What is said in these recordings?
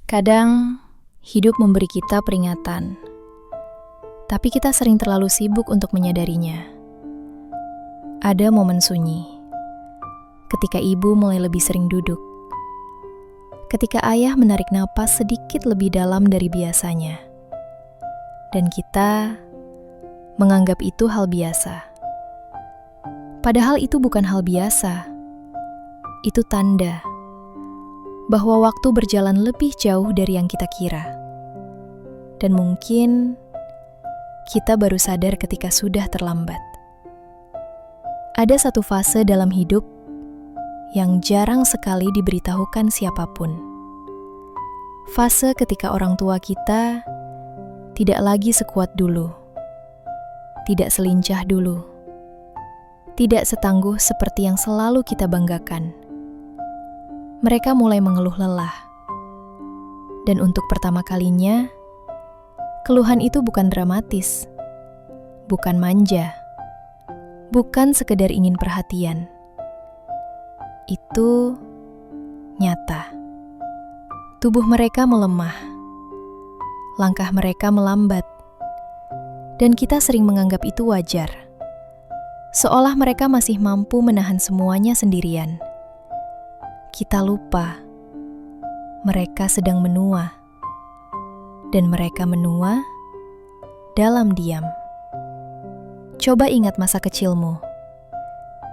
Kadang, hidup memberi kita peringatan, tapi kita sering terlalu sibuk untuk menyadarinya. Ada momen sunyi, ketika ibu mulai lebih sering duduk, ketika ayah menarik napas sedikit lebih dalam dari biasanya, dan kita menganggap itu hal biasa. Padahal itu bukan hal biasa, itu tanda bahwa waktu berjalan lebih jauh dari yang kita kira. Dan mungkin kita baru sadar ketika sudah terlambat. Ada satu fase dalam hidup yang jarang sekali diberitahukan siapapun. Fase ketika orang tua kita tidak lagi sekuat dulu, tidak selincah dulu, tidak setangguh seperti yang selalu kita banggakan. Mereka mulai mengeluh lelah. Dan untuk pertama kalinya, keluhan itu bukan dramatis, bukan manja, bukan sekedar ingin perhatian. Itu nyata. Tubuh mereka melemah, langkah mereka melambat, dan kita sering menganggap itu wajar. Seolah mereka masih mampu menahan semuanya sendirian. Kita lupa, mereka sedang menua, dan mereka menua dalam diam. Coba ingat masa kecilmu.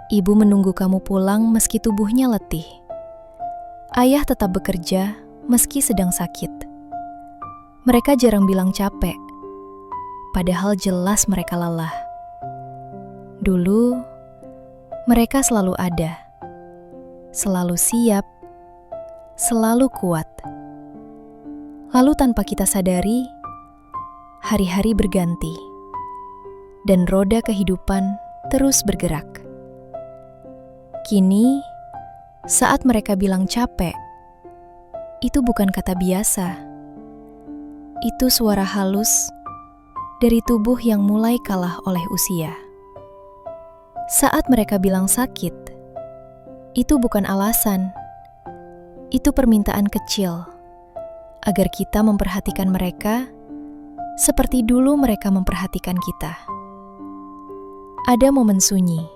Ibu menunggu kamu pulang meski tubuhnya letih. Ayah tetap bekerja meski sedang sakit. Mereka jarang bilang capek, padahal jelas mereka lelah. Dulu, mereka selalu ada, selalu siap, selalu kuat. Lalu tanpa kita sadari, hari-hari berganti, dan roda kehidupan terus bergerak. Kini, saat mereka bilang capek, itu bukan kata biasa. Itu suara halus dari tubuh yang mulai kalah oleh usia. Saat mereka bilang sakit, itu bukan alasan, itu permintaan kecil agar kita memperhatikan mereka seperti dulu mereka memperhatikan kita. Ada momen sunyi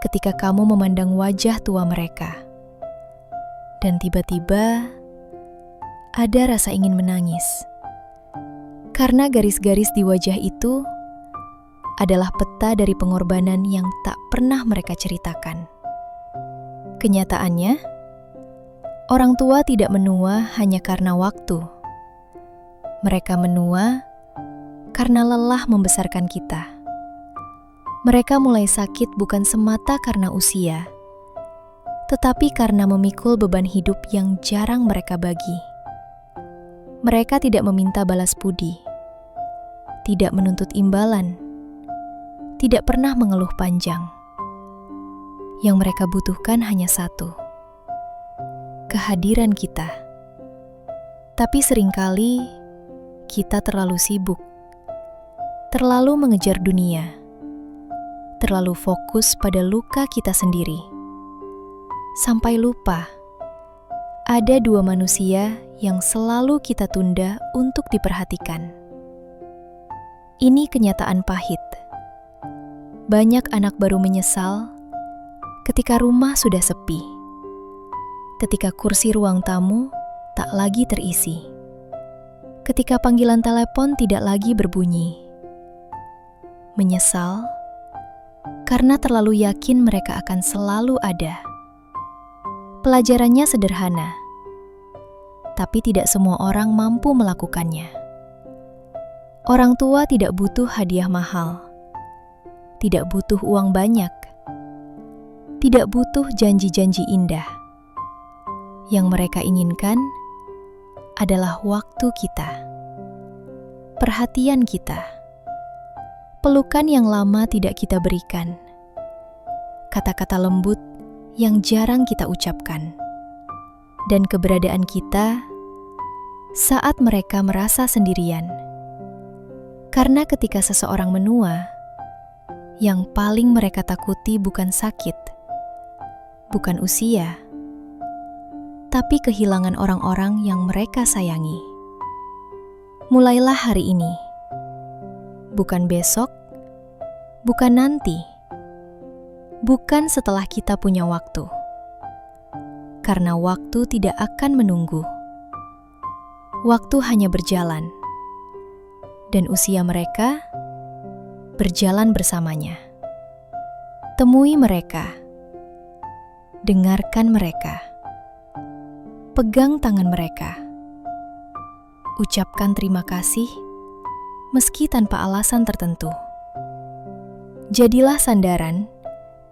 ketika kamu memandang wajah tua mereka, dan tiba-tiba ada rasa ingin menangis, karena garis-garis di wajah itu adalah peta dari pengorbanan yang tak pernah mereka ceritakan. Kenyataannya, orang tua tidak menua hanya karena waktu. Mereka menua karena lelah membesarkan kita. Mereka mulai sakit bukan semata karena usia, tetapi karena memikul beban hidup yang jarang mereka bagi. Mereka tidak meminta balas budi, tidak menuntut imbalan, tidak pernah mengeluh panjang. Yang mereka butuhkan hanya satu, kehadiran kita. Tapi seringkali kita terlalu sibuk, terlalu mengejar dunia, terlalu fokus pada luka kita sendiri, sampai lupa ada dua manusia yang selalu kita tunda untuk diperhatikan. Ini kenyataan pahit. Banyak anak baru menyesal ketika rumah sudah sepi, ketika kursi ruang tamu tak lagi terisi, ketika panggilan telepon tidak lagi berbunyi. Menyesal karena terlalu yakin mereka akan selalu ada. Pelajarannya sederhana, tapi tidak semua orang mampu melakukannya. Orang tua tidak butuh hadiah mahal, tidak butuh uang banyak, tidak butuh janji-janji indah. Yang mereka inginkan adalah waktu kita, perhatian kita, pelukan yang lama tidak kita berikan, kata-kata lembut yang jarang kita ucapkan, dan keberadaan kita saat mereka merasa sendirian. Karena ketika seseorang menua, yang paling mereka takuti bukan sakit, bukan usia, tapi kehilangan orang-orang yang mereka sayangi. Mulailah hari ini, bukan besok, bukan nanti, bukan setelah kita punya waktu, karena waktu tidak akan menunggu. Waktu hanya berjalan, dan usia mereka berjalan bersamanya. Temui mereka, dengarkan mereka, pegang tangan mereka, ucapkan terima kasih meski tanpa alasan tertentu. Jadilah sandaran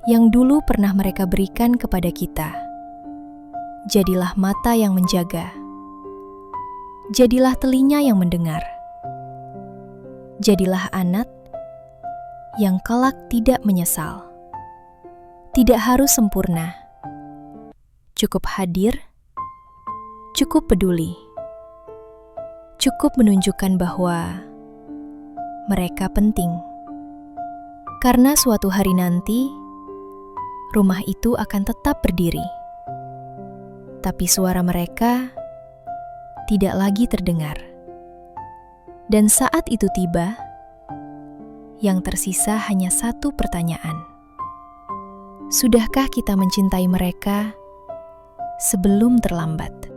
yang dulu pernah mereka berikan kepada kita. Jadilah mata yang menjaga. Jadilah telinga yang mendengar. Jadilah anak yang kelak tidak menyesal. Tidak harus sempurna. Cukup hadir, cukup peduli. Cukup menunjukkan bahwa mereka penting. Karena suatu hari nanti, rumah itu akan tetap berdiri. Tapi suara mereka tidak lagi terdengar. Dan saat itu tiba, yang tersisa hanya satu pertanyaan. Sudahkah kita mencintai mereka sebelum terlambat?